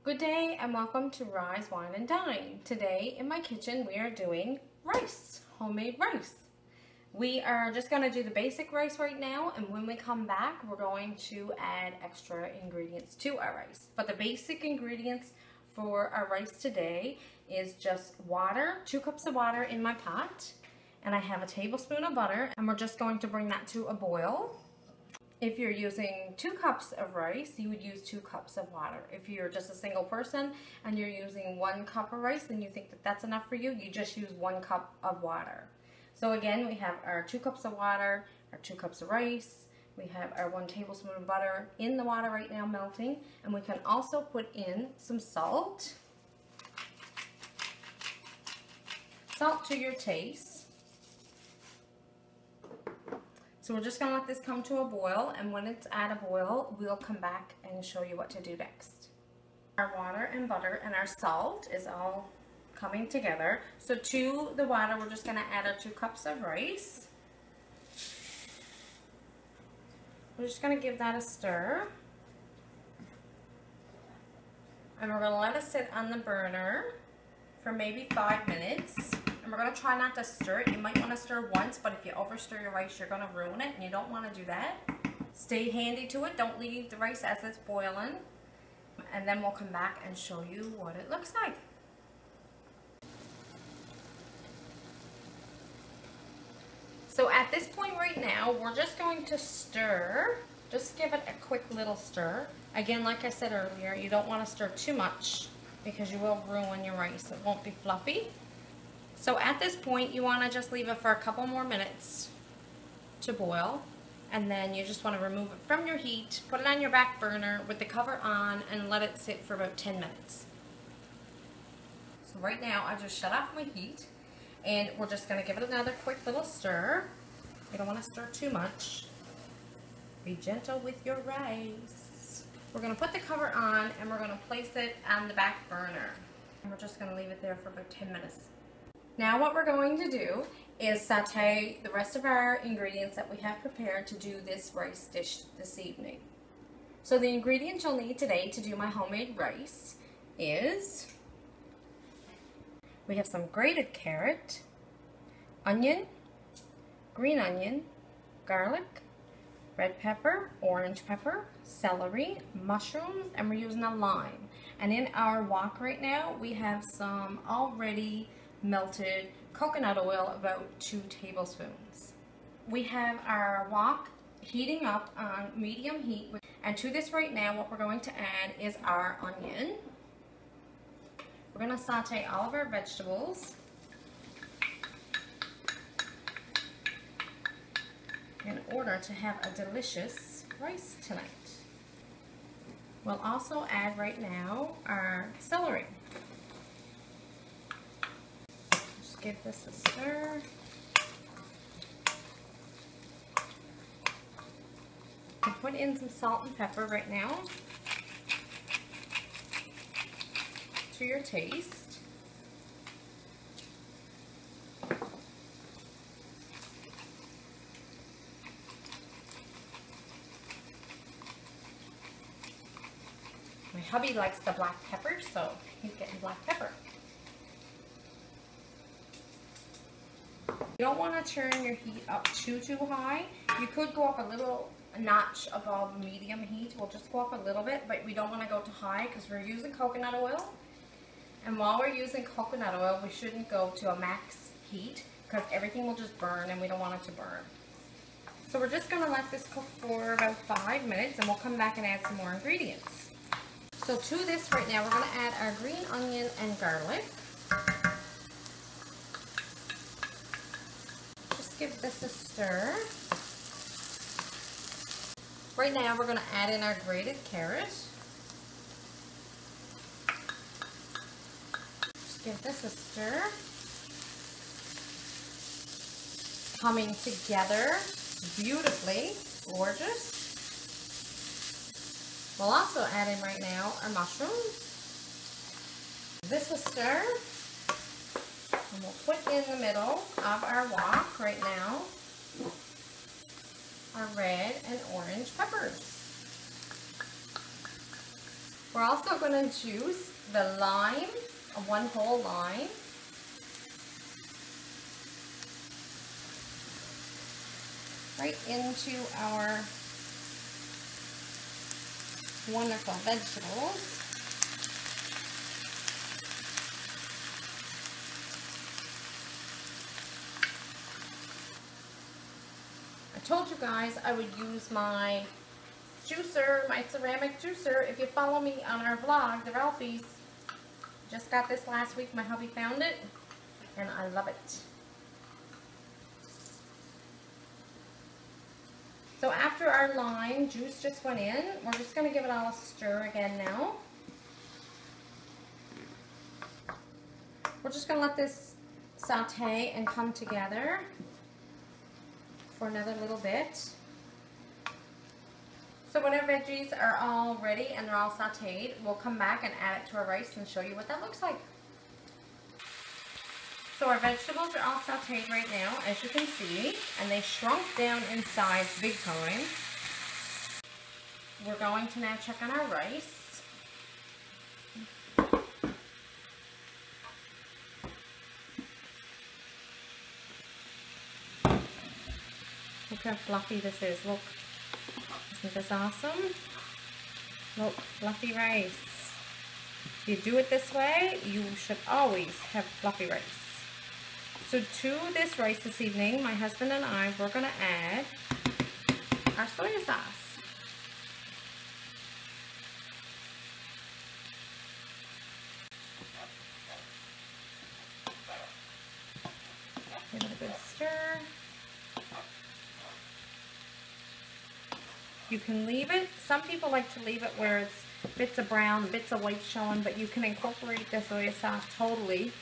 Good day and welcome to Rise Wine Dine. Today in my kitchen we are doing rice, homemade rice. We are just going to do the basic rice right now, and when we come back we're going to add extra ingredients to our rice. But the basic ingredients for our rice today is just water, 2 cups of water in my pot, and I have a tablespoon of butter, and we're just going to bring that to a boil. If you're using 2 cups of rice, you would use 2 cups of water. If you're just a single person and you're using 1 cup of rice and you think that that's enough for you, you just use 1 cup of water. So again, we have our 2 cups of water, our 2 cups of rice, we have our 1 tablespoon of butter in the water right now melting, and we can also put in some salt. Salt to your taste. So we're just going to let this come to a boil, and when it's at a boil, we'll come back and show you what to do next. Our water and butter and our salt is all coming together. So to the water, we're just going to add our 2 cups of rice. We're just going to give that a stir. And we're going to let it sit on the burner for maybe 5 minutes. And we're going to try not to stir it. You might want to stir once, but if you overstir your rice, you're going to ruin it, and you don't want to do that. Stay handy to it. Don't leave the rice as it's boiling. And then we'll come back and show you what it looks like. So at this point right now, we're just going to stir. Just give it a quick little stir. Again, like I said earlier, you don't want to stir too much because you will ruin your rice. It won't be fluffy. So at this point, you want to just leave it for a couple more minutes to boil, and then you just want to remove it from your heat, put it on your back burner with the cover on, and let it sit for about 10 minutes. So right now, I just shut off my heat, and we're just going to give it another quick little stir. You don't want to stir too much. Be gentle with your rice. We're going to put the cover on, and we're going to place it on the back burner. And we're just going to leave it there for about 10 minutes. Now what we're going to do is saute the rest of our ingredients that we have prepared to do this rice dish this evening. So the ingredients you'll need today to do my homemade rice is, we have some grated carrot, onion, green onion, garlic, red pepper, orange pepper, celery, mushrooms, and we're using a lime. And in our wok right now, we have some already melted coconut oil, about 2 tablespoons. We have our wok heating up on medium heat, and to this right now what we're going to add is our onion. We're going to saute all of our vegetables in order to have a delicious rice tonight. We'll also add right now our celery. Give this a stir. And put in some salt and pepper right now to your taste. My hubby likes the black pepper, so he's getting black pepper. You don't want to turn your heat up too high. You could go up a notch above medium heat. We'll just go up a little bit, but we don't want to go too high because we're using coconut oil. And while we're using coconut oil, we shouldn't go to a max heat because everything will just burn, and we don't want it to burn. So we're just going to let this cook for about 5 minutes, and we'll come back and add some more ingredients. So to this right now, we're going to add our green onion and garlic. Give this a stir. Right now we're going to add in our grated carrot. Just give this a stir. Coming together beautifully, gorgeous. We'll also add in right now our mushrooms. Give this a stir. And we'll put in the middle of our wok right now our red and orange peppers. We're also going to juice the lime, one whole lime. Right into our wonderful vegetables. I told you guys I would use my juicer, my ceramic juicer. If you follow me on our vlog, the Ralphies, just got this last week. My hubby found it and I love it. So after our lime juice just went in, we're just going to give it all a stir again now. We're just going to let this saute and come together for another little bit. So when our veggies are all ready and they're all sauteed, we'll come back and add it to our rice and show you what that looks like. So our vegetables are all sauteed right now, as you can see, and they shrunk down in size big time. We're going to now check on our rice. Look how fluffy this is. Look. Isn't this awesome? Look, fluffy rice. If you do it this way, you should always have fluffy rice. So to this rice this evening, my husband and I, we're going to add our soya sauce. Give it a good stir. You can leave it, some people like to leave it where it's bits of brown, bits of white showing, but you can incorporate the soya sauce totally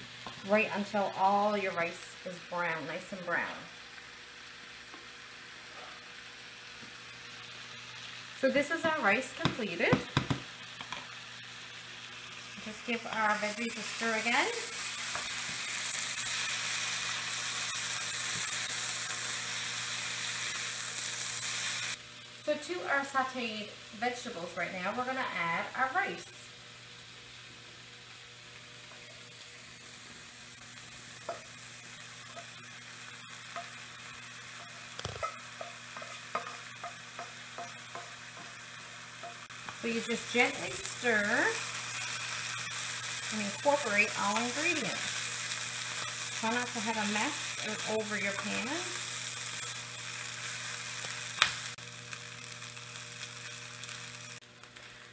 right until all your rice is brown, nice and brown. So this is our rice completed. Just give our veggies a stir again. So to our sauteed vegetables right now, we're going to add our rice. So you just gently stir and incorporate all ingredients. Try not to have a mess over your pan.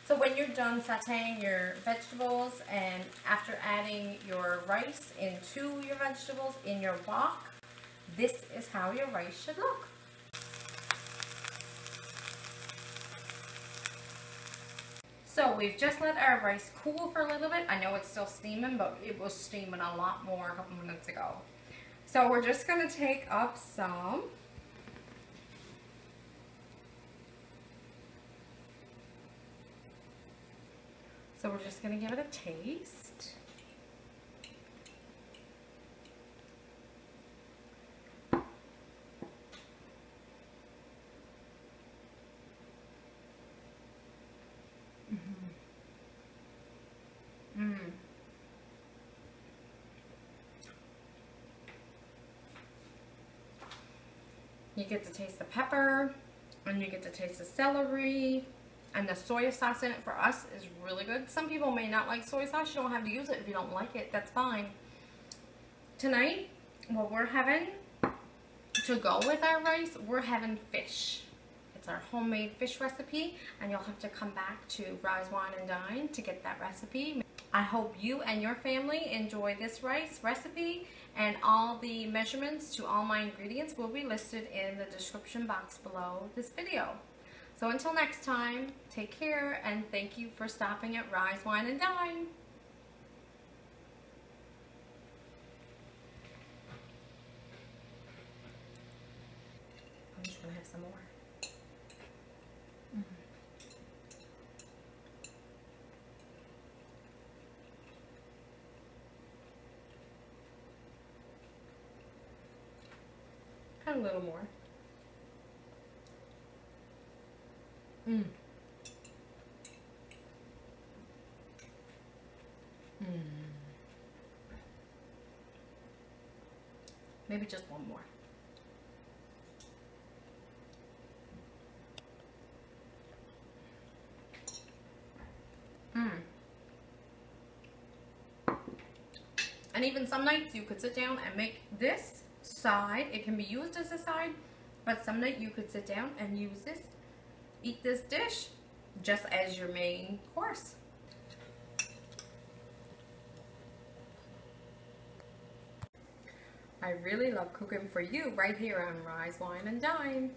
So when you're done sauteing your vegetables and after adding your rice into your vegetables in your wok, this is how your rice should look. So we've just let our rice cool for a little bit. I know it's still steaming, but it was steaming a lot more a couple minutes ago. So we're just going to take up some. So we're just going to give it a taste. You get to taste the pepper, and you get to taste the celery, and the soya sauce in it for us is really good. Some people may not like soy sauce. You don't have to use it if you don't like it. That's fine. Tonight, what we're having to go with our rice, we're having fish. It's our homemade fish recipe, and you'll have to come back to Rise Wine and Dine to get that recipe. I hope you and your family enjoy this rice recipe, and all the measurements to all my ingredients will be listed in the description box below this video. So until next time, take care, and thank you for stopping at Rise Wine and Dine. I'm just gonna have some more. A little more. Maybe just one more. And even some nights you could sit down and make this side. It can be used as a side, but some night you could sit down and use this, eat this dish just as your main course. I really love cooking for you right here on Rise Wine and Dine.